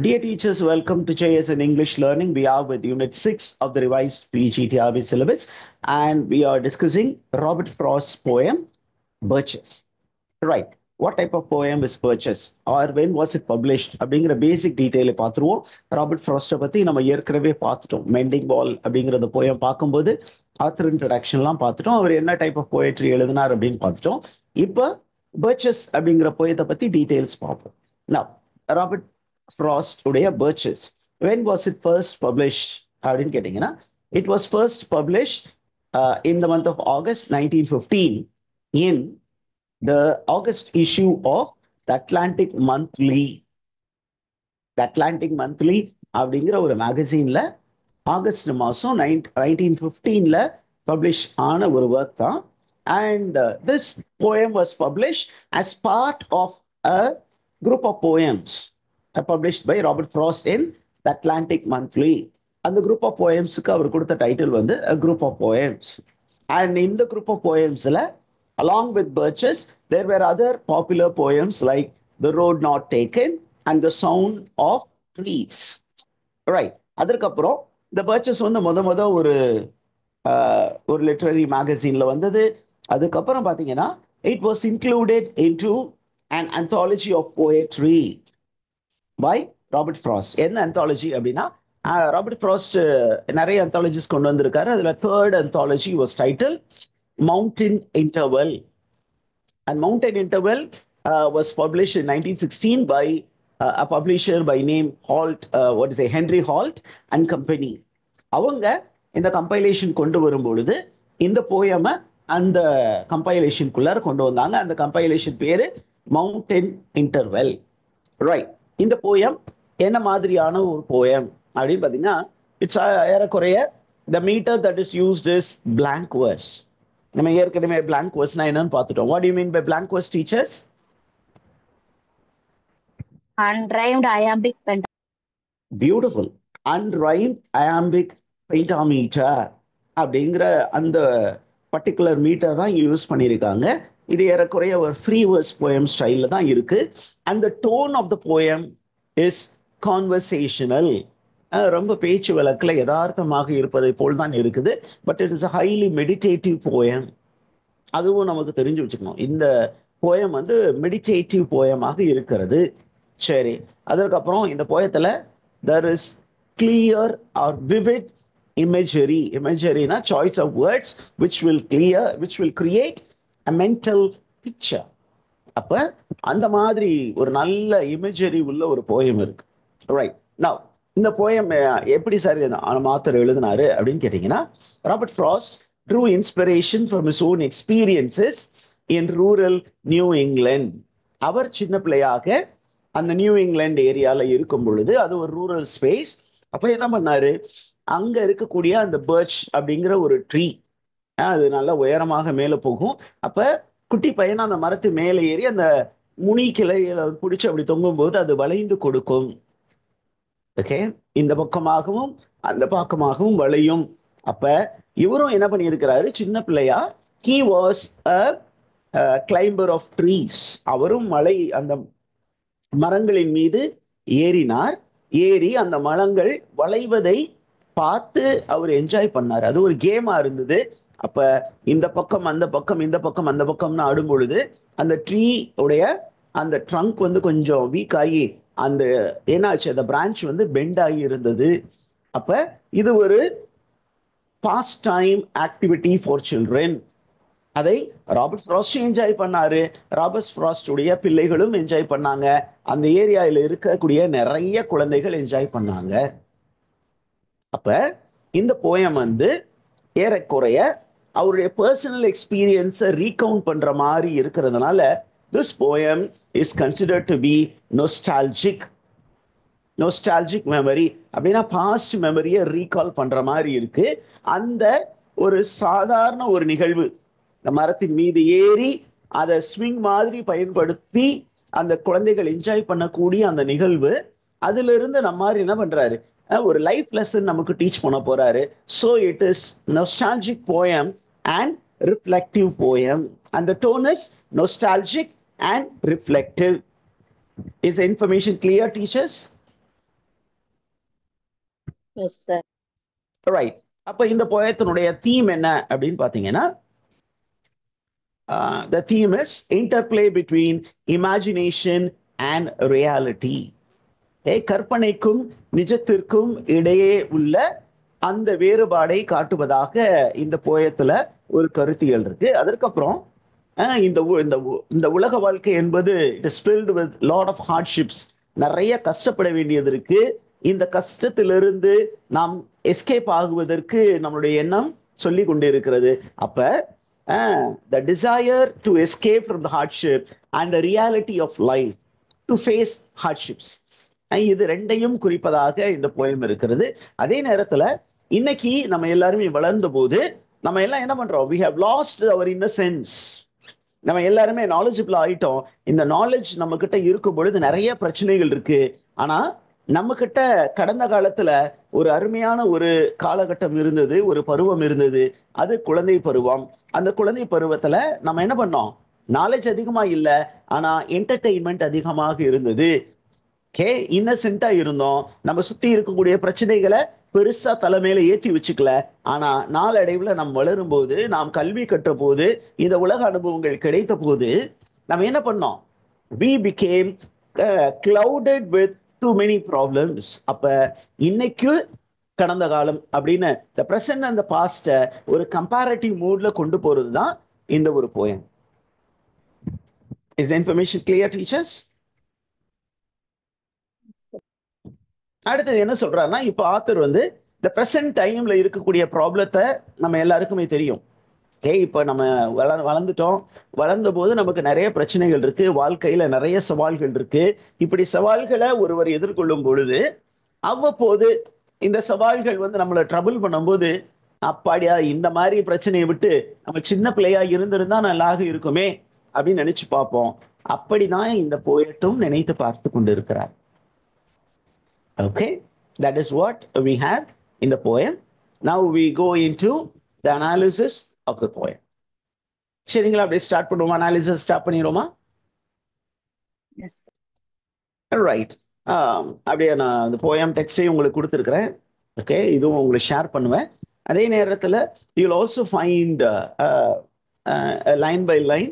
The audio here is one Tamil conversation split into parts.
Dear teachers, welcome to JS in English Learning. We are with Unit 6 of the revised PGTRB syllabus, and we are discussing Robert Frost's poem, Birches. Right. What type of poem is Birches? Or when was it published? அப்படிங்கிற பேசிக் டீட்டெயிலை பார்த்துருவோம். ராபர்ட் ஃப்ராஸ்ட்டை பற்றி நம்ம ஏற்கனவே பார்த்துட்டோம். மெண்டிங் பால் அப்படிங்கிற அந்த போயம் பார்க்கும்போது ஆத்தர் இன்ட்ரடக்ஷன்லாம் பார்த்துட்டோம். அவர் என்ன டைப் ஆஃப் போயட்ரி எழுதினார் அப்படின்னு பார்த்துட்டோம். இப்போ பர்ச்சஸ் அப்படிங்கிற போயத்தை பற்றி டீட்டெயில்ஸ் பார்ப்போம். Now, Robert Frost உடைய Birches. When was it first published? அப்படின்னு கேட்டிங்கன்னா, it was first published in the month of August 1915 in the August issue of the Atlantic Monthly. The Atlantic Monthly அப்படிங்கிற ஒரு மேகசீன்ல ஆகஸ்ட் மாதம் 1915ல பப்ளிஷ் ஆன ஒரு ஒர்க் தான். And this poem was published as part of a group of poems published by Robert Frost in the Atlantic Monthly. அந்த group of poemsக்கு அவர் கொடுத்த டைட்டில் வந்து a group of poems. And in the group of poemsல along with Birches, there were other popular poems like The Road Not Taken and The Sound of Trees. Right. அதற்கப்புறம் இந்த Birches வந்து முத ஒரு லிட்டரரி மேகசீன்ல வந்தது. அதுக்கப்புறம் பார்த்தீங்கன்னா it was included into an anthology of poetry by Robert Frost. என்ன anthology அப்படின்னா ராபர்ட் ஃப்ராஸ்ட் நிறைய anthologies கொண்டு வந்திருக்காரு. அதுல third anthology was titled Mountain Interval. And Mountain Interval was published in 1916 by a publisher by name Henry Holt and Company. அவங்க இந்த கம்பைலேஷன் கொண்டு வரும்பொழுது இந்த போயமை அந்த கம்பைலேஷனுக்குள்ளார கொண்டு வந்தாங்க. அந்த கம்பைலேஷன் பேரு மவுண்டன் இன்டர்வெல். ரைட். இந்த போயம் என்ன மாதிரியான ஒரு போயம் அப்படின்னு பார்த்தீங்கன்னா, இட்ஸ் ஏறக்குறைய the meter that is used is blank verse. நம்ம ஏற்கனவே blank verse என்னன்னு பார்த்துட்டோம். What do you mean by blank verse, teachers? Unrhymed iambic pentameter. Beautiful. Unrhymed iambic pentameter அப்படிங்கிற அந்த பர்டிகுலர் மீட்டர் தான் யூஸ் பண்ணியிருக்காங்க. இது ஏறக்குறைய ஒரு ஃப்ரீ வேர்ஸ் போயம் ஸ்டைலில் தான் இருக்கு. And the tone of the poem is conversational. ரொம்ப பேச்சு வழக்கில் யதார்த்தமாக இருப்பதை போல் தான் இருக்குது. But it is a highly meditative poem. அதுவும் நமக்கு தெரிஞ்சு வச்சுக்கணும். இந்த போயம் வந்து மெடிடேட்டிவ் போயமாக இருக்கிறது. சரி, அதற்கப்புறம் இந்த போயத்தில் there is clear or vivid imagery. Imagery-na choice of words which will create a mental picture. அப்ப அந்த மாதிரி ஒரு நல்ல இமேஜரி உள்ள ஒரு போயம் இருக்கு. ரைட். நவ் இந்த போயம் எப்படி சார் ஆத்தர் எழுதினாரு அப்படின்னு கேட்டீங்கன்னா, Robert frost drew inspiration from his own experiences in rural New England. அவர் சின்ன பிள்ளையாக அந்த நியூ இங்கிலாந்து ஏரியால இருக்கும் பொழுது, அது ஒரு ரூரல் ஸ்பேஸ். அப்ப என்ன பண்ணாரு, அங்க இருக்கக்கூடிய அந்த பர்ச் அப்படிங்கிற ஒரு ட்ரீ, அது நல்லா உயரமாக மேலே போகும். அப்ப குட்டி பையன் அந்த மரத்து மேலே ஏறி அந்த முனி கிளையில பிடிச்சி அப்படி தொங்கும் போது அது வளைந்து கொடுக்கும். ஓகே, இந்த பக்கமாகவும் அந்த பக்கமாகவும் வளையும். அப்ப இவரும் என்ன பண்ணியிருக்கிறாரு, சின்ன பிள்ளையா, he was a climber of trees. அவரும் அந்த மரங்களின் மீது ஏறினார். ஏறி அந்த மரங்கள் வளைவதை பார்த்து அவர் என்ஜாய் பண்ணார். அது ஒரு கேமா இருந்தது. அப்ப இந்த பக்கம் அந்த பக்கம், இந்த பக்கம் அந்த பக்கம்னு ஆடும் பொழுது அந்த ட்ரீ உடைய அந்த ட்ரங்க் வந்து கொஞ்சம் வீக் ஆகி அந்த என்னாச்சு, அந்த பிரான்ச் வந்து பெண்ட் ஆகி இருந்தது. அப்ப இது ஒரு pastime activity for children. அதை ராபர்ட் ஃப்ராஸ்ட் என்ஜாய் பண்ணாரு. ராபர்ட் ஃப்ராஸ்ட் உடைய பிள்ளைகளும் என்ஜாய் பண்ணாங்க. அந்த ஏரியாவில் இருக்கக்கூடிய நிறைய குழந்தைகள் என்ஜாய் பண்ணாங்க. அப்ப இந்த போயம் வந்து ஏறக்குறைய அவருடைய பர்சனல் எக்ஸ்பீரியன்ஸை ரீகவுண்ட் பண்ற மாதிரி இருக்கிறதுனால this poem is considered to be nostalgic memory. அப்படின்னா பாஸ்ட் மெமரியை ரீகால் பண்ற மாதிரி இருக்கு. அந்த ஒரு சாதாரண ஒரு நிகழ்வு, இந்த மரத்தின் மீது ஏறி அதை ஸ்விங் மாதிரி பயன்படுத்தி அந்த குழந்தைகள் என்ஜாய் பண்ணக்கூடிய அந்த நிகழ்வு, அதுல இருந்து நம்ம மாதிரி என்ன பண்றாரு, ஒரு லைஃப் லெசன் நமக்கு டீச் பண்ண போறாரு. So it is nostalgic poem and reflective poem. And the tone is nostalgic and reflective. Is the information clear, teachers? Yes, sir. Right. அப்ப இந்த போயத்தினுடைய தீம் என்ன அப்படின்னு பாத்தீங்கன்னா, the theme is interplay between imagination and reality. கற்பனைக்கும் நிஜத்திற்கும் இடையே உள்ள அந்த வேறுபாடை காட்டுவதாக இந்த போயத்துல ஒரு கருத்தியல் இருக்கு. அதற்கப்புறம் இந்த உலக வாழ்க்கை என்பது it is filled with lot of hardships. நிறைய கஷ்டப்பட வேண்டியது இருக்கு. இந்த கஷ்டத்திலிருந்து நாம் எஸ்கேப் ஆகுவதற்கு நம்மளுடைய எண்ணம் சொல்லி கொண்டு இருக்கிறது. அப்ப the desire to escape from the hardship and the reality of life, to face hardships, இது ரெண்டையும் குறிப்பதாக இந்த போயம் இருக்கிறது. அதே நேரத்துல இன்னைக்கு நம்ம எல்லாருமே வளர்ந்த போது நம்ம எல்லாம் என்ன பண்றோம்? we have lost our innocence. நம்ம எல்லாருமே நாலேஜபிள் ஆயிட்டோம். இந்த நாலேஜ் நம்ம கிட்ட இருக்கும் பொழுது நிறைய பிரச்சனைகள் இருக்கு. ஆனா நம்ம கிட்ட கடந்த காலத்துல ஒரு அருமையான ஒரு காலகட்டம் இருந்தது, ஒரு பருவம் இருந்தது. அது குழந்தை பருவம். அந்த குழந்தை பருவத்துல நம்ம என்ன பண்ணோம்? நாலேஜ் அதிகமா இல்லை, ஆனா என்டர்டெயின்மெண்ட் அதிகமாக இருந்தது. இன்னசென்ட்டா இருந்தோம். நம்ம சுத்தி இருக்கக்கூடிய பிரச்சனைகளை பெருசா தலைமையில ஏத்தி வச்சுக்கல. ஆனா நாளடைவுல நாம் வளரும் போது, நாம் கல்வி கற்ற போது, இந்த உலக அனுபவங்கள் கிடைத்த போது நம்ம என்ன பண்ணோம்? we became clouded with too many problems. அப்ப இன்னைக்கு கடந்த காலம் அப்படின்னு the present and the past ஒரு கம்பேரிட்டிவ் மூட்ல கொண்டு போறதுதான் இந்த ஒரு poem. is the information clear, teachers? அடுத்தது என்ன சொல்றாருன்னா, இப்ப ஆத்தர் இந்த பிரசன்ட் டைம்ல இருக்கக்கூடிய ப்ராப்ளத்தை நம்ம எல்லாருக்குமே தெரியும். இப்ப நம்ம வளர்ந்துட்டோம். வளர்ந்த போது நமக்கு நிறைய பிரச்சனைகள் இருக்கு, வாழ்க்கையில நிறைய சவால்கள் இருக்கு. இப்படி சவால்களை ஒருவர் எதிர்கொள்ளும் பொழுது அவ்வப்போது இந்த சவால்கள் நம்மளை ட்ரபிள் பண்ணும்போது, அப்பாடியா இந்த மாதிரி பிரச்சனையை விட்டு நம்ம சின்ன பிள்ளையா இருந்திருந்தா நல்லாக இருக்குமே அப்படின்னு நினைச்சு பார்ப்போம். அப்படிதான் இந்த போயட்டும் நினைத்து பார்த்து கொண்டு இருக்கிறார். Okay, that is what we have in the poem. Now we go into the analysis of the poem. சரிங்களா? அப்படியே ஸ்டார்ட் பண்ணுவோமா? அனாலிசிஸ் ஸ்டார்ட் பண்ணிடுவோமா? Yes, sir. ரைட். அப்படியே நான் அந்த போயம் டெக்ஸ்டையும் உங்களுக்கு கொடுத்துருக்கிறேன். ஓகே, இதுவும் உங்களுக்கு ஷேர் பண்ணுவேன். அதே நேரத்தில் you will also find line by line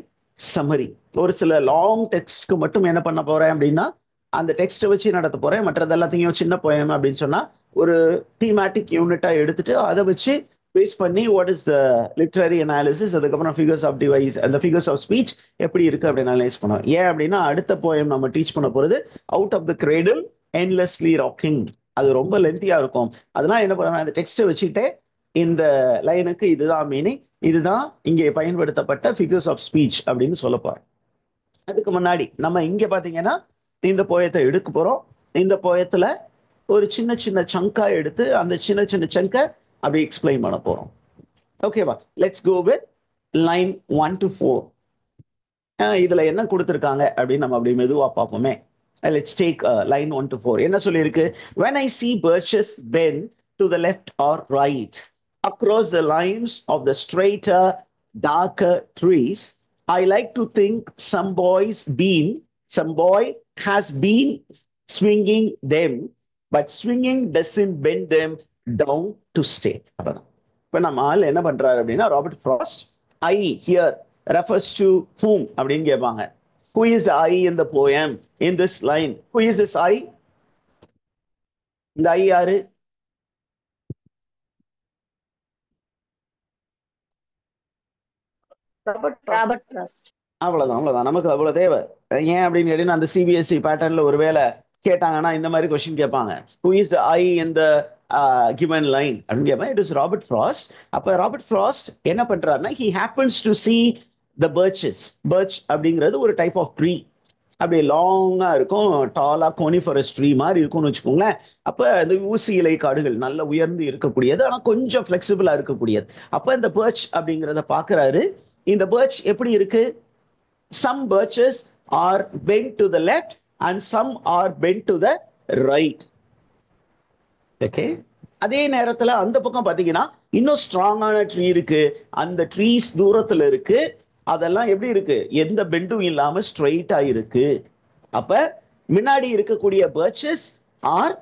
summary. ஒரு சில லாங் டெக்ஸ்ட்க்கு மட்டும் என்ன பண்ண போறேன் அப்படின்னா, அந்த டெக்ஸ்ட்டை வச்சு நடத்த போறேன். மற்றது எல்லாத்தையும் சின்ன போயம் அப்படின்னு சொன்னா ஒரு தீமேட்டிக் யூனிட்டா எடுத்துட்டு அதை வச்சு பேஸ் பண்ணி what is the literary analysis, அதுக்கப்புறம் ஃபிகர்ஸ் ஆஃப் டிவைஸ், அந்த ஃபிகர்ஸ் ஆஃப் ஸ்பீச் எப்படி இருக்கு அப்படின்னு அனலைஸ் பண்ணுவோம். ஏன் அப்படின்னா அடுத்த போயம் நம்ம டீச் பண்ண போறது out of the cradle endlessly rocking. அது ரொம்ப லென்த்தியா இருக்கும். அதெல்லாம் என்ன பண்ணுவேன், அந்த டெக்ஸ்ட்டை வச்சுக்கிட்டே இந்த லைனுக்கு இதுதான் மீனிங், இதுதான் இங்கே பயன்படுத்தப்பட்ட ஃபிகர்ஸ் ஆஃப் ஸ்பீச் அப்படின்னு சொல்ல போறேன். அதுக்கு முன்னாடி நம்ம இங்க பாத்தீங்கன்னா இந்த போயத்தை எடுக்க போறோம். இந்த போயத்துல ஒரு சின்ன சின்ன சங்கா எடுத்து அந்த சின்ன சின்ன சங்கை அப்படி எக்ஸ்பிளைன் பண்ண போறோம். ஓகேவா? Let's go with line 1 to 4. இதுல என்ன கொடுத்துருக்காங்க அப்படின்னு நம்ம அப்படி மெதுவா பார்ப்போமே. Let's tag line 1 to 4. என்ன சொல்லியிருக்கு? when I see birches bend to the left or right across the lines of the straighter darker trees, I like to think some boy has been swinging them, but swinging doesn't bend them down to stay. இப்ப நம்ம ஆள் என்ன பண்றாரு அப்படின்னா, Robert frost I here refers to whom அப்படின்னு கேட்பாங்க. Who is the I in the poem in this line? Who is this I? இந்த I யாரு? Robert frost. அவ்வளவுதான் நமக்கு அவ்வளவு தேவை. ஏன் அப்படின்னு கேட்டீங்கன்னா, அந்த சிபிஎஸ்இ பேட்டர்ன்ல ஒருவேளை கேட்டாங்கன்னா இந்த மாதிரி கொஸ்டின் கேட்பாங்க. Who is the I in the given line அப்படின்னு கேட்பாங்க. It is Robert Frost. அப்ப ராபர்ட் ஃப்ராஸ்ட் என்ன பண்றாருன்னா, he happens to see the birches. birch அப்படிங்கிறது ஒரு டைப் ஆஃப் ட்ரீ. அப்படி லாங்கா இருக்கும், டாலா கோனிஃபரஸ் ட்ரீ மாதிரி இருக்கும்னு வச்சுக்கோங்களேன். அப்ப இந்த ஊசி இலை காடுகள் நல்ல உயர்ந்து இருக்கக்கூடியது, ஆனா கொஞ்சம் ஃபிளெக்சிபிளா இருக்கக்கூடியது. அப்ப இந்த birch அப்படிங்கிறத பாக்குறாரு. இந்த birch எப்படி இருக்கு? some birches are bent to the left and some are bent to the right. Okay, அதே நேரத்துல அந்த பக்கம் பாத்தீங்கன்னா இன்னும் ஸ்ட்ராங்கான ட்ரீ இருக்கு. அந்த ட்ரீஸ் தூரத்துல இருக்கு. அதெல்லாம் எப்படி இருக்கு? எந்த பெண்டும் இல்லாம ஸ்ட்ரெயிட்டா இருக்கு. அப்ப முன்னாடி இருக்கக்கூடிய birches are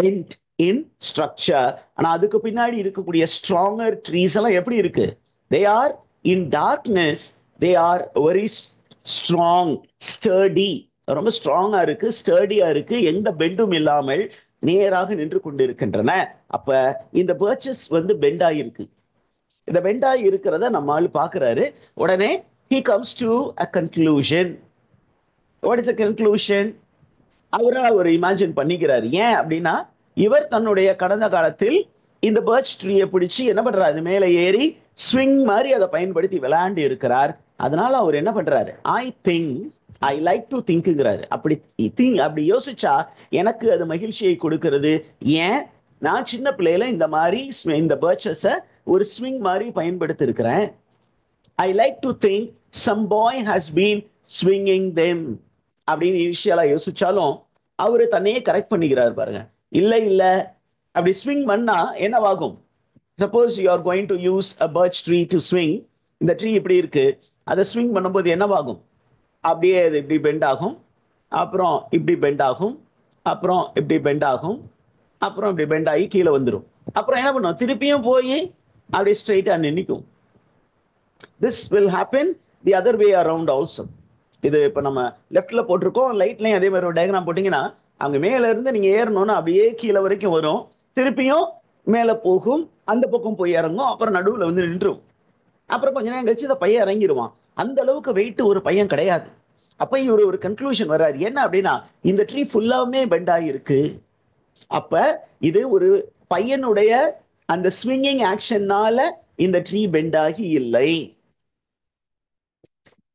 bent. In structure. ஆனா அதுக்கு பின்னாடி இருக்கக்கூடிய ஸ்ட்ராங்கர் ட்ரீஸ் எல்லாம் எப்படி இருக்கு? They are in darkness, they are very strong, sturdy, ரொம்ப ஸ்ட்ராங்கா இருக்கு, ஸ்டர்டியா இருக்கு, எந்த பெண்டும் இல்லாமல் நேராக நின்று கொண்டிருக்கின்றன. அப்ப இந்த பர்ச்சஸ் வந்து பெண்ட் ஆகிருக்கு. இந்த பெண்ட் ஆகி இருக்கிறத நம்ம ஆள் பாக்குறாரு. உடனே he comes to a conclusion. What is the conclusion? அவரா ஒரு இமேஜின் பண்ணிக்கிறாரு. ஏன் அப்படின்னா, இவர் தன்னுடைய கடந்த காலத்தில் இந்த பர்ச் ட்ரீயை பிடிச்சி என்ன பண்றாரு, மேலே ஏறி ஸ்விங் மாதிரி அதை பயன்படுத்தி விளையாண்டு இருக்கிறார். அதனால அவர் என்ன பண்றாரு, ஐ லைக் டு திங்க்ங்கிறாரு. அப்படி யோசிச்சா எனக்கு அது மகிழ்ச்சியை கொடுக்கிறது. ஏன், நான் சின்ன பிள்ளையில இந்த மாதிரி இந்த பர்ச்சஸை ஒரு ஸ்விங் மாதிரி பயன்படுத்தி இருக்கிறேன். I like to think some boy has been swinging them அப்படின்னு இனிஷியலா யோசிச்சாலும் அவரு தன்னையே கரெக்ட் பண்ணிக்கிறாரு பாருங்க. இல்ல இல்ல, அப்படி ஸ்விங் பண்ணா என்னவாகும்? Suppose you are going to use a birch tree to swing, இந்த ட்ரீ இப்படி இருக்கு, அதை ஸ்விங் பண்ணும்போது என்னவாகும்? அப்படியே அது இப்படி பெண்ட் ஆகும், அப்புறம் இப்படி பெண்ட் ஆகும், அப்புறம் இப்படி பெண்ட் ஆகும், அப்புறம் இப்படி பெண்ட் ஆகி கீழே வந்துடும். அப்புறம் என்ன பண்ணும், திருப்பியும் போய் அப்படியே ஸ்ட்ரைட்டா நிற்கும். This will happen the other way around also. இது இப்போ நம்ம லெஃப்ட்ல போட்டிருக்கோம், லைட்லையும் அதே மாதிரி ஒரு டயக்ராம் போட்டிங்கன்னா அங்கே மேல இருந்து நீங்க ஏறணும்னு அப்படியே கீழே வரைக்கும் வரும், திருப்பியும் மேலே போகும், அந்த பக்கம் போய் இறங்கும், அப்புறம் நடுவில் வந்து நின்றும். அப்புறம் கொஞ்ச நேரம் கழிச்சு இந்த பையன் இறங்கிடுவான். அந்த அளவுக்கு வெயிட் ஒரு பையன் கிடையாது. அப்ப இவர் ஒரு கன்க்ளூஷன் வர்றாரு. என்ன அப்படின்னா, இந்த ட்ரீ ஃபுல்லாவுமே பெண்ட் ஆகிருக்கு. அப்ப இது ஒரு பையனுடைய அந்த ஸ்விங்கிங் ஆக்ஷன்னால இந்த ட்ரீ பெண்ட் ஆகி இல்லை.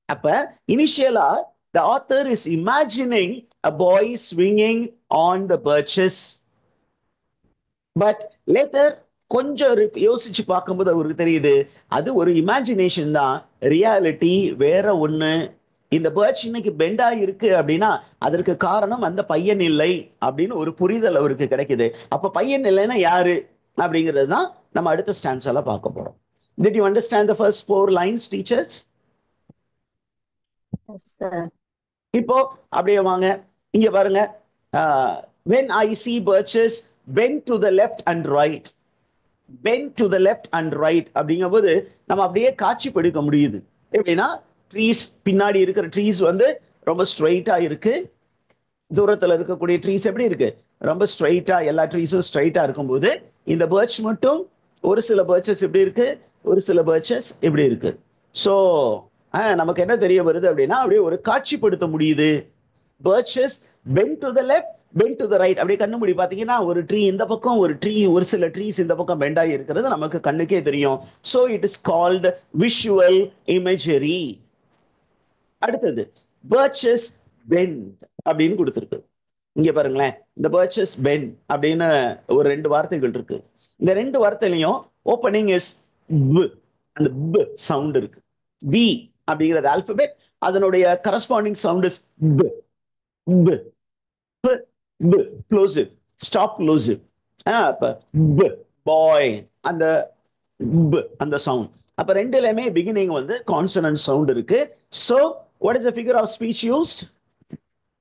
அப்ப இனிஷியலா the author is imagining a boy swinging on the birches, but later கொஞ்சம் யோசிச்சு பார்க்கும்போது அவருக்கு தெரியுது அது ஒரு இமேஜினேஷன் தான், ரியாலிட்டி வேற ஒண்ணு. இந்த பர்ச் இன்னைக்கு பெண்டா இருக்கு அப்படின்னா அதற்கு காரணம் அந்த பையன் இல்லை அப்படின்னு ஒரு புரிதல் அவருக்கு கிடைக்குது. அப்ப பையன் இல்லைன்னா யாரு அப்படிங்கிறது தான் நம்ம அடுத்த ஸ்டான்ஸால பார்க்க போறோம். Did you understand the first 4 lines, teachers? Yes, sir. இப்போ அப்படியே வாங்க, இங்க பாருங்க. When I see birches bend to the left and right, bend to the left and right அப்படிங்கும்போது நம்ம அப்படியே காட்சி படுக்க முடியுது. எப்படின்னா, ட்ரீஸ் பின்னாடி இருக்கிற ட்ரீஸ் வந்து ரொம்ப ஸ்ட்ரைட்டா இருக்கு, தூரத்துல இருக்கக்கூடிய ட்ரீஸ் எப்படி இருக்கு, ரொம்ப ஸ்ட்ரைட்டா, எல்லா ட்ரீஸும் ஸ்ட்ரைட்டா இருக்கும்போது இந்த பர்ச் மட்டும் ஒரு சில பர்ச்சஸ் எப்படி இருக்கு, ஒரு சில பர்ச்சஸ் எப்படி இருக்கு. ஸோ நமக்கு என்ன தெரிய வருது அப்படின்னா, அப்படியே ஒரு காட்சிப்படுத்த முடியுது. Purchase bend to the left, bend to the right. அப்படியே கண்ணு மூடி பாத்தீங்கன்னா ஒரு ட்ரீ இந்த பக்கம், ஒரு ட்ரீ, ஒரு சில ட்ரீஸ் இந்த பக்கம் பெண்ட் ஆகி இருக்கிறது நமக்கு கண்ணுக்கே தெரியும். So it is called visual imagery. அடுத்தது பர்ச்சஸ் பெண்ட் அப்படின்னு கொடுத்துருக்கு. இங்க பாருங்களேன், இந்த பர்ச்சஸ் பெண்ட் அப்படின்னு ஒரு 2 வார்த்தைகள் இருக்கு. இந்த 2 வார்த்தையிலையும் ஓப்பனிங் இஸ் b, அந்த b சவுண்ட் இருக்கு. b அப்படிங்கிறது ஆல்பபெட், அதனுடைய corresponding sound is b, b, b, b, plosive, stop plosive. அப்ப b, பாய், அந்த b, அந்த சவுண்ட். அப்ப ரெண்டுலயுமே பிகினிங் வந்து கான்சனன்ட் சவுண்ட் இருக்கு. So what is the figure of speech used?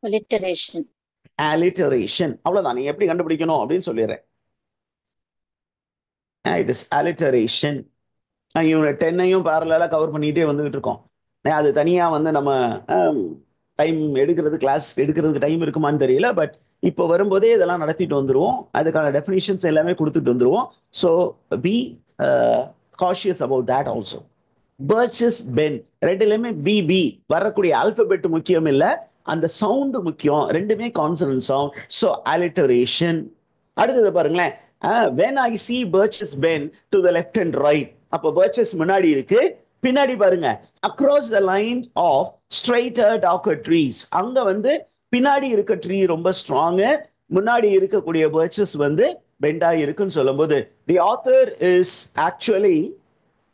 Alliteration. Alliteration. அவ்வளவுதான். நீங்க எப்படி கண்டுபிடிக்கணும் அப்படின்னு சொல்லிடுறேன். It is alliteration. இவங்க 10ஐயும் பேரலா கவர் பண்ணிட்டே வந்துகிட்டு இருக்கோம். அது தனியா வந்து நம்ம டைம் எடுக்கிறது, கிளாஸ் எடுக்கிறதுக்கு டைம் இருக்குமான்னு தெரியல. பட் இப்போ வரும்போதே இதெல்லாம் நடத்திட்டு வந்துருவோம், அதுக்கான டெஃபினிஷன்ஸ் எல்லாமே கொடுத்துட்டு வந்துருவோம். So be cautious about that also. Purchase pen ரெண்டுலயுமே பிபி வரக்கூடிய ஆல்பபெட் முக்கியம் இல்ல, அந்த சவுண்ட் முக்கியம். ரெண்டுமே கான்சனன்ட் சவுண்ட். So alliteration. அடுத்தது பாருங்களேன், when I see birches bend to the left and right, அப்போ birches முன்னாடி இருக்கு, பின்னாடி பாருங்க across the line of straighter darker trees. அங்க வந்து பின்னாடி இருக்க ட்ரீ ரொம்ப ஸ்ட்ராங், முன்னாடி இருக்கக்கூடிய birches வந்து பெண்டா இருக்குன்னு சொல்லும்போது the author is actually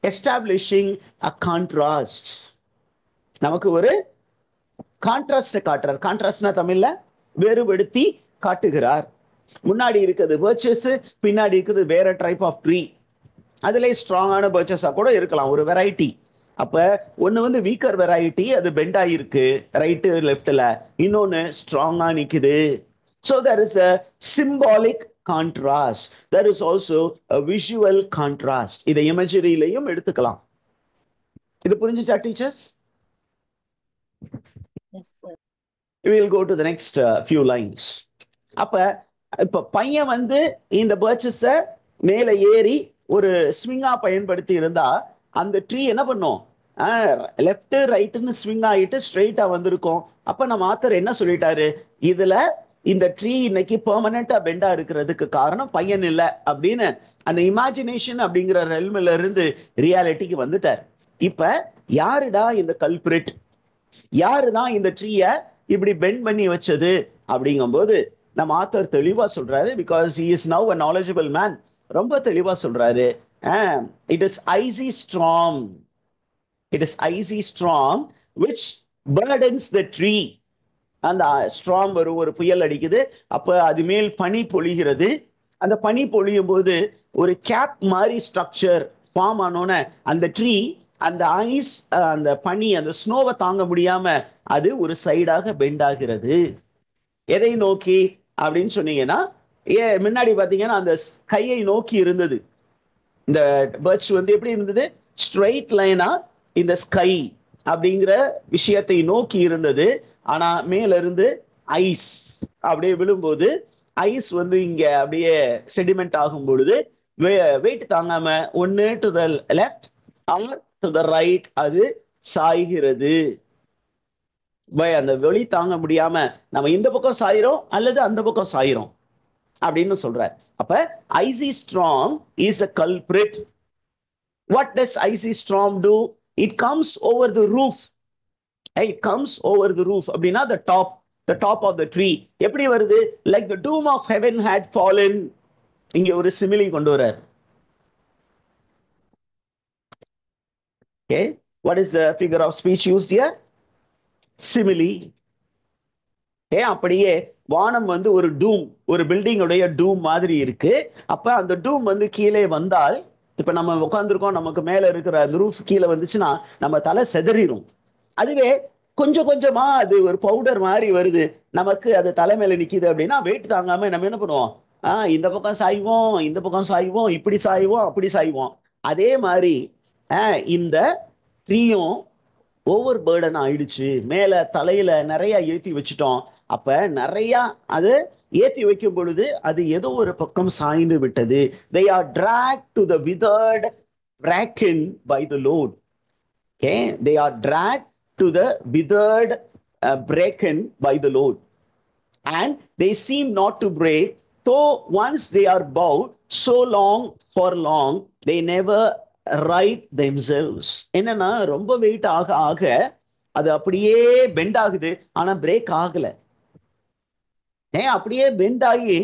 establishing a contrast. நமக்கு ஒரு கான்ட்ராஸ்ட் காட்டுறார். கான்ட்ராஸ்ட்னா தமிழ்ல வேறுபடுத்தி காட்டுகிறார். முன்னாடி இருக்கிறது பர்ச்சஸ், பின்னாடி இருக்கிறது வேற டைப் ஆஃப் ட்ரீ. அதுல ஸ்ட்ராங்கான பர்ச்சஸா கூட இருக்கலாம், ஒரு வெரைட்டி. அப்ப ஒண்ணு வந்து வீக்கர் வெரைட்டி, அது பெண்ட் ஆகிருக்கு ரைட்டு லெஃப்ட்ல, இன்னொன்னு ஸ்ட்ராங்கா நிக்குது. So there is a symbolic contrast. There is also a visual contrast. இதை இமேஜரியிலையும் எடுத்துக்கலாம். இது புரிஞ்சுச்சா teachers? Yes, sir. We will go to the next few lines. அப்ப இப்ப பையன் வந்து இந்த பர்ச்சஸ மேல ஏறி ஒரு ஸ்விங்கா பயன்படுத்தி இருந்தா அந்த ட்ரீ என்ன பண்ணும்? லெஃப்ட் ரைட்னு ஸ்விங் ஆகிட்டு ஸ்ட்ரெயிட்டா வந்திருக்கும். அப்ப நம்ம ஆத்தர் என்ன சொல்லிட்டாரு? இதுல இந்த ட்ரீ இன்னைக்கு பெர்மனண்டா பெண்டா இருக்கிறதுக்கு காரணம் பையன் இல்லை அப்படின்னு அந்த இமேஜினேஷன் அப்படிங்கிற ரெல்மில இருந்து ரியாலிட்டிக்கு வந்துட்டார். இப்ப யாருடா இந்த கல்பிரிட்? யாருதான் இந்த ட்ரீய இப்படி பெண்ட் பண்ணி வச்சது அப்படிங்கும்போது நம்ம ஆத்தர் தெளிவா சொல்றாரு. Because he is now a knowledgeable man. ரொம்ப தெளிவா சொல்றாரு. It is icy storm. It is icy storm which burdens the tree. அந்த ஸ்ட்ராங் வரும், ஒரு புயல் அடிக்குது, அப்ப அது மேல் பனி பொழிகிறது. அந்த பனி பொழியும் போது ஒரு கேப் மாதிரி ஸ்ட்ரக்சர் ஃபார்ம் ஆனோன்னு அந்த ட்ரீ அந்த ஐஸ் அந்த பனி அந்த ஸ்னோவை தாங்க முடியாம அது ஒரு சைடாக பெண்ட் ஆகிறது. எதை நோக்கி அப்படின்னு சொன்னீங்கன்னா, முன்னாடி பாத்தீங்கன்னா அந்த கையை நோக்கி இருந்தது. இந்த பர்ச் வந்து எப்படி இருந்தது? ஸ்ட்ரெயிட் லைனா இந்த ஸ்கை அப்படிங்கிற விஷயத்தை நோக்கி இருந்தது. ஆனா மேல இருந்து ஐஸ் அப்படியே விழும்போது ஐஸ் வந்து இங்க அப்படியே செடிமெண்ட் ஆகும் பொழுது வெயிட் தாங்காம ஒன்னு to the left or to the right அது சாய்கிறது. அந்த வெளி தாங்க முடியாம நம்ம இந்த பக்கம் சாயிரும் அல்லது அந்த பக்கம் சாயிரும் அப்படின்னு சொல்றார். அப்ப ice storm is a culprit. What does icy storm do? It comes over the roof. It comes over the roof அப்படின்னா the top of the tree. எப்படி வருது? Like the doom of heaven had fallen. இங்க ஒரு சிமிலி கொண்டு வரார். Okay, what is the figure of speech used here? Simile. அப்படியே வானம் வந்து ஒரு டூம், ஒரு பில்டிங்குடைய டூம் மாதிரி இருக்கு. அப்ப அந்த டூம் வந்து கீழே வந்தால், இப்ப நம்ம உட்காந்துருக்கோம், நமக்கு மேல இருக்கிற அந்த ரூஃப் கீழே வந்துச்சுன்னா நம்ம தலை செதறிடும். அதுவே கொஞ்சம் கொஞ்சமா அது ஒரு பவுடர் மாதிரி வருது, நமக்கு அது தலை மேல நிக்குது அப்படின்னா வெயிட் தாங்காம நம்ம என்ன பண்ணுவோம்? இந்த பக்கம் சாய்வோம், இந்த பக்கம் சாய்வோம், இப்படி சாய்வோம், அப்படி சாய்வோம். அதே மாதிரி இந்த ட்ரீயும் ஓவர் பேர்டன் ஆயிடுச்சு, மேல தலையில நிறைய ஏத்தி வச்சுட்டோம். அப்ப நிறைய அது ஏத்தி வைக்கும் பொழுது அது ஏதோ ஒரு பக்கம் சாய்ந்து விட்டது. They are dragged to the withered bracken by the load. Okay, they are dragged to the withered bracken by the load, and they seem not to break. Though once they are bowed so long for long, they never right themselves. என்னன்னா ரொம்ப வெயிட் ஆக ஆக அது அப்படியே பெண்ட் ஆகுது, ஆனா பிரேக் ஆகல. அப்படியே பெண்ட் ஆகி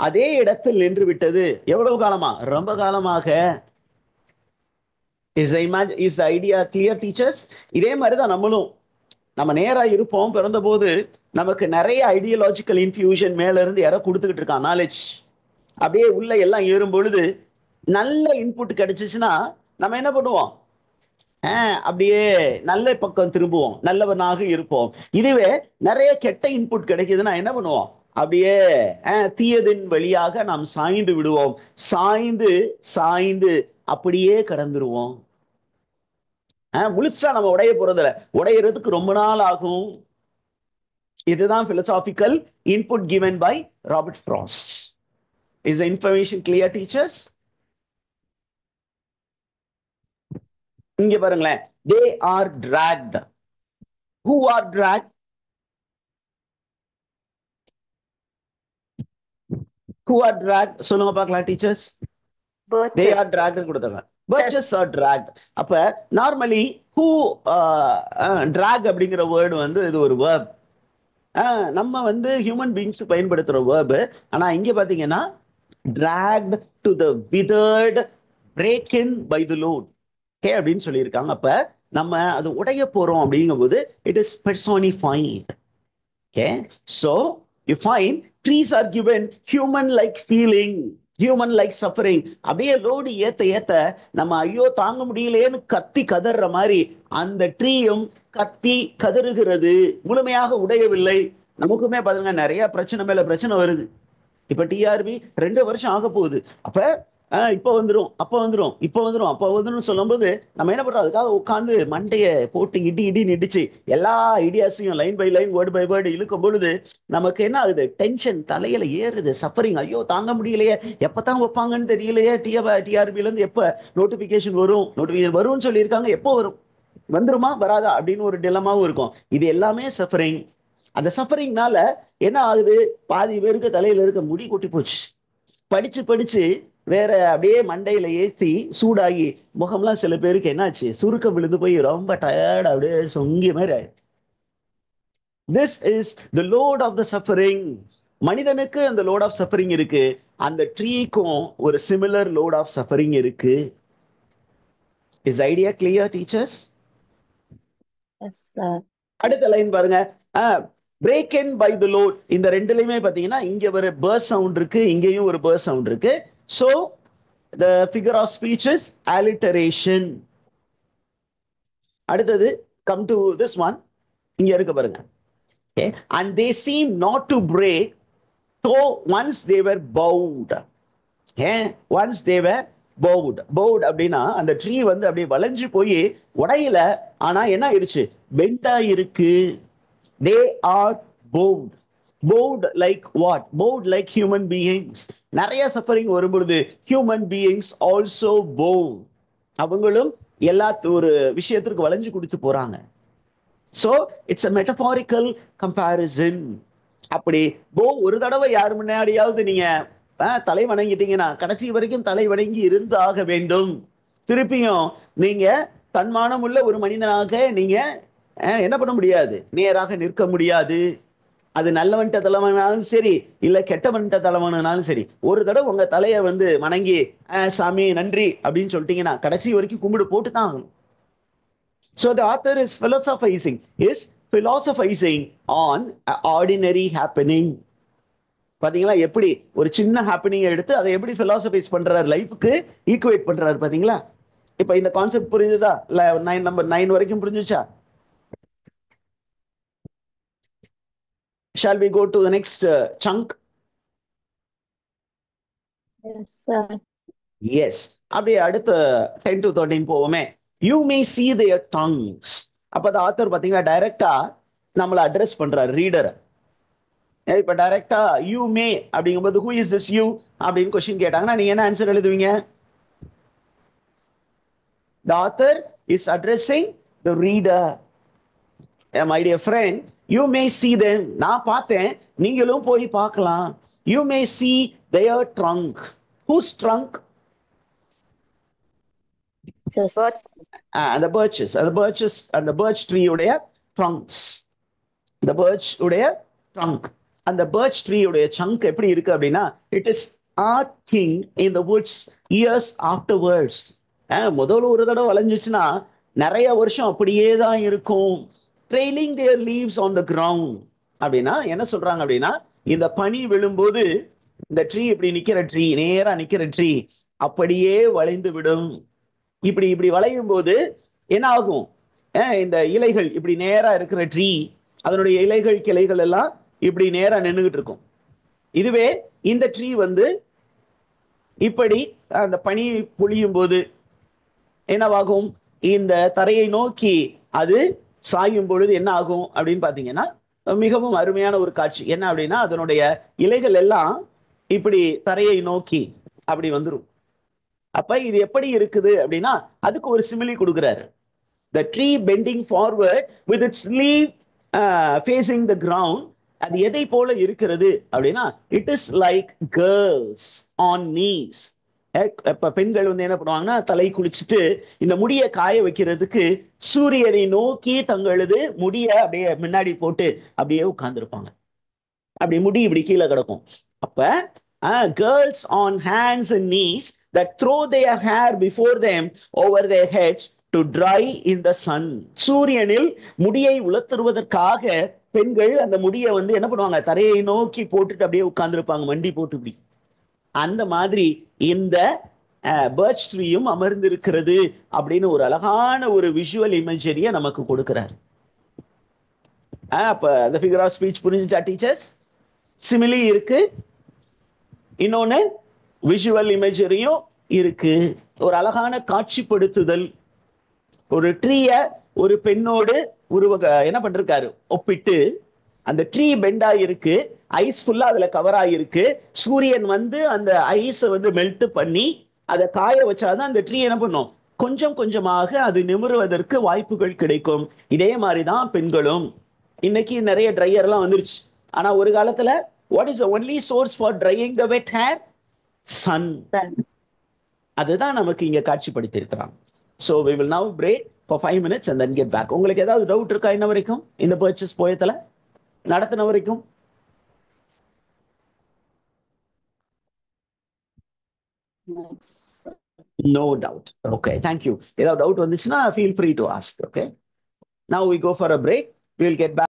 அதே இடத்தில் நின்று விட்டது. எவ்வளவு காலமா? ரொம்ப காலமாக. Is idea clear teachers? இதே மாதிரிதான் நம்மளும் நம்ம நேரா இருப்போம். பிறந்த போது நமக்கு நிறைய ஐடியாலஜிக்கல் இன்ஃபியூஷன் மேல இருந்து யாரோ கொடுத்துக்கிட்டு இருக்கான் நாலேஜ். அப்படியே உள்ள எல்லாம் ஏறும் பொழுது நல்ல இன்புட் கிடைச்சிச்சுன்னா நம்ம என்ன பண்ணுவோம்? அப்படியே நல்ல பக்கம் திரும்புவோம், நல்லவனாக இருப்போம். இதுவே நிறைய கெட்ட இன்புட் கிடைக்குதுன்னா என்ன பண்ணுவோம்? அப்படியே தீயதின் வழியாக நாம் சாய்ந்து விடுவோம். சாய்ந்து சாய்ந்து அப்படியே கடந்துருவோம். முழுசா நம்ம உடைய போறதில்ல, உடையறதுக்கு ரொம்ப நாள் ஆகும். இதுதான் philosophical input given by Robert Frost. Is the information clear, teachers? இங்க பாருங்களேன், they are dragged. Who are dragged? Who are dragged? சொல்லுங்க பார்க்கலாம் டீச்சர்ஸ். They are dragged கொடுத்தாங்க. Birches are dragged. அப்ப நார்மலி who drag அப்படிங்கிற வேர்டு வந்து இது ஒரு verb. நம்ம வந்து ஹியூமன் பீயிங்ஸ் பயன்படுத்துற வேர்பு. ஆனா இங்க பாத்தீங்கன்னா dragged to the withered breaken by the load அப்படின்னு சொல்லியிருக்காங்க. அப்ப நம்ம அது உடைய போறோம் அப்படிங்கும்போது it is personified. Okay, so you find trees are given human like feeling, human like suffering. அப்படியே லோடு ஏத்த ஏத்த நம்ம ஐயோ தாங்க முடியலேன்னு கத்தி கதற மாதிரி அந்த ட்ரீயும் கத்தி கதறுகிறது, முழுமையாக உடையவில்லை. நமக்குமே பாருங்க நிறைய பிரச்சனை மேல பிரச்சனை வருது. இப்ப டிஆர்பி 2 வருஷம் ஆக போகுது. அப்ப இப்ப வந்துரும், அப்ப வந்துரும், இப்ப வந்துரும், அப்ப வந்துரும் சொல்லும்போது நம்ம என்ன பண்றோம், அதுக்காக உட்காந்து மண்டைய போட்டு இடி இடின்னு இடிச்சு எல்லா ஐடியாஸையும் line by line word by word இழுக்கும் பொழுது நமக்கு என்ன ஆகுது, டென்ஷன் தலையில ஏறுது, சஃபரிங், ஐயோ தாங்க முடியலையே, எப்பதான் வைப்பாங்கன்னு தெரியலையே, டிஆர்பில இருந்து எப்ப நோட்டிபிகேஷன் வரும்னு சொல்லியிருக்காங்க, எப்போ வரும், வந்துருமா வராதா அப்படின்னு ஒரு டிலமாவும் இருக்கும். இது எல்லாமே சஃபரிங். அந்த சஃபரிங்னால என்ன ஆகுது, பாதி பேருக்கு தலையில இருக்க முடி கொட்டி போச்சு, படிச்சு படிச்சு வேற அப்படியே மண்டையில ஏத்தி சூடாகி முகம்லாம் சில பேருக்கு என்னாச்சு, சுருக்க விழுந்து போய் ரொம்ப டயர்ட் அப்படியே சொங்கிய மாதிரி ஆயிடுச்சு. This is the load of the suffering. மனிதனுக்கு அந்த லோட் ஆஃப் சஃபரிங் இருக்கு, அந்த ட்ரீக்கும் ஒரு சிமிலர் லோட் ஆஃப் சஃபரிங் இருக்கு. Is idea clear teachers? Yes, sir. அடுத்த லைன் பாருங்க, break in by the load. இந்த ரெண்டுலயுமே பாத்தீங்கன்னா இங்க ஒரு பர்ஸ் சவுண்ட் இருக்கு, இங்கேயும் ஒரு பர்ஸ் சவுண்ட் இருக்கு. So the figure of speech is alliteration. அடுத்தது கம் டு திஸ் ஒன், இங்க இருக்கு பாருங்க. Okay. And they seem not to break though once they were bowed. Once they were bowed. Bowed அப்படின்னா அந்த ட்ரீ வந்து அப்படியே வளைஞ்சு போய் உடையில, ஆனா என்ன ஆயிருச்சு, பெண்டா இருக்கு. They are bowed. Bowed like what? Bowed like human beings. நிறைய சஃபரிங் வரும்பொழுது ஹியூமன் பீயிங்ஸ் ஆல்சோ bow. அவங்களும் எல்லா ஒரு விஷயத்திற்கு வளைஞ்சு கொடுத்து போறாங்க. So it's a metaphorical comparison. அப்படி ஒரு தடவை யார் முன்னாடியாவது நீங்க தலை வணங்கிட்டீங்கன்னா கடைசி வரைக்கும் தலை வணங்கி இருந்து ஆக வேண்டும். திருப்பியும் நீங்க தன்மானம் உள்ள ஒரு மனிதனாக நீங்க என்ன பண்ண முடியாது, நேராக நிற்க முடியாது. அது நல்லவன்ட்ட தலைவனாலும் சரி, இல்ல கெட்டவன்ட்ட தலைவனாலும் சரி, ஒரு தடவை உங்க தலையை வந்து வணங்கி சாமி நன்றி அப்படின்னு சொல்லிட்டீங்கன்னா கடைசி வரைக்கும் கும்பிடு போட்டு தான் ஆகணும். So the author is philosophizing on an ordinary happening. பாத்தீங்களா எப்படி ஒரு சின்ன ஹாப்பனிங் எடுத்து அதை எப்படி பிலாசபைஸ் பண்றாரு, லைஃப்க்கு ஈக்குவேட் பண்றாரு பாத்தீங்களா. இப்ப இந்த கான்செப்ட் புரிஞ்சுதா? நம்பர் 9 வரைக்கும் புரிஞ்சுச்சா? Shall we go to the next chunk? Yes, sir. Yes. அப்படியே அடுத்த 10 to 13 போவோமே. You may see their tongues. அப்ப the author பாத்தீங்கன்னா டைரக்டா நம்மளை அட்ரஸ் பண்றாரு ரீடரை. இப்ப டைரக்டா யூ மே அப்படிங்கும்போது who is this you அப்படின்னு கொஸ்டின் கேட்டாங்கன்னா நீங்க என்ன ஆன்சர் எழுதுவீங்க? The author is addressing the reader. My dear friend, you may see them. நான் பார்த்தேன், நீங்களும் போய் பார்க்கலாம். You may see their trunk. Whose trunk? Yes. The birches. And the birch tree உடைய trunks. The birch உடைய trunk. அந்த birch tree உடைய chunk எப்படி இருக்கு அப்படின்னா, it is arching in the woods years afterwards. முதல்ல ஒரு தடவை வளைஞ்சிச்சுன்னா நிறைய வருஷம் அப்படியே தான் இருக்கும். Trailing their leaves on the ground. அப்படின்னா என்ன சொல்றாங்க அப்படின்னா, இந்த பனி விழும்போது இந்த ட்ரீ இப்படி நிக்கிற ட்ரீ, நேரா நிக்கிற ட்ரீ அப்படியே வளைந்து விடும். இப்படி வளையும் போது என்ன ஆகும், இந்த இலைகள் இப்படி நேரா இருக்கிற ட்ரீ, அதனுடைய இலைகள் கிளைகள் எல்லாம் இப்படி நேரா நின்றுகிட்டு இருக்கும். இதுவே இந்த ட்ரீ வந்து இப்படி அந்த பனி பொழியும் போது என்னவாகும், இந்த தரையை நோக்கி அது சாயும் பொழுது என்ன ஆகும் அப்படின்னு பாத்தீங்கன்னா மிகவும் அருமையான ஒரு காட்சி. என்ன அப்படின்னா அதனுடைய இலைகள் எல்லாம் இப்படி தரையை நோக்கி அப்படி வந்துடும். அப்ப இது எப்படி இருக்குது அப்படின்னா அதுக்கு ஒரு சிமிலி கொடுக்கிறாரு. The tree bending forward with its leaf facing the ground. அது எதை போல இருக்கிறது அப்படின்னா, it is like girls on knees. இப்ப பெண்கள் வந்து என்ன பண்ணுவாங்கன்னா தலை குளிச்சுட்டு இந்த முடியை காய வைக்கிறதுக்கு சூரியனை நோக்கி தங்களது முடிய அப்படியே முன்னாடி போட்டு அப்படியே உட்கார்ந்துருப்பாங்க. அப்படி முடி இப்படி கீழே கிடக்கும். அப்ப girls on hands and knees that throw their hair before them over their heads to dry in the sun. சூரியனில் முடியை உலர்த்துவதற்காக பெண்கள் அந்த முடியை வந்து என்ன பண்ணுவாங்க, தரையை நோக்கி போட்டுட்டு அப்படியே உட்கார்ந்துருப்பாங்க, மண்டி போட்டு இப்படி. அந்த மாதிரி இந்த பர்ச் ட்ரீயும் அமர்ந்திருக்கிறது அப்படின்னு ஒரு அழகான ஒரு விஷுவல் இமேஜரியை நமக்கு கொடுக்கிறார். அப்ப அந்த ஃபிகர் ஆஃப் ஸ்பீச் புரிஞ்சுச்சா டீச்சர்ஸ்? சிமிலி இருக்கு, இன்னொன்னு விஷுவல் இமேஜரியும் இருக்கு. ஒரு அழகான காட்சிப்படுத்துதல். ஒரு ட்ரீய ஒரு பெண்ணோடு என்ன பண்றாரு ஒப்பிட்டு, அந்த ட்ரீ பெண்டா இருக்கு, ஐஸ் ஃபுல்லா அதுல கவர் ஆயிருக்கு. சூரியன் வந்து அந்த ஐஸை வந்து மெல்ட் பண்ணி அதை காய வச்சாதான் அந்த ட்ரீ என்ன பண்ணும், கொஞ்சம் கொஞ்சமாக அது நிமிருவதற்கு வாய்ப்புகள் கிடைக்கும். இதே மாதிரிதான் பெண்களும். இன்னைக்கு நிறைய ட்ரையர்லாம் வந்துருச்சு. ஆனா ஒரு காலத்துல what is the only source for drying the wet hair? Sun. அதுதான் நமக்கு இங்க காட்சிப்படுத்தி இருக்கிறாங்க. So we will now break for 5 minutes and then get back. உங்களுக்கு ஏதாவது டவுட் இருக்கா இன்ன வரைக்கும் இந்த பர்ச்சேஸ் போயத்துல நடத்தின வரைக்கும்? No doubt. Okay, thank you. ஏதாவது டவுட் வந்துச்சுன்னா feel free to ask. Okay, now we go for a break. We will get back.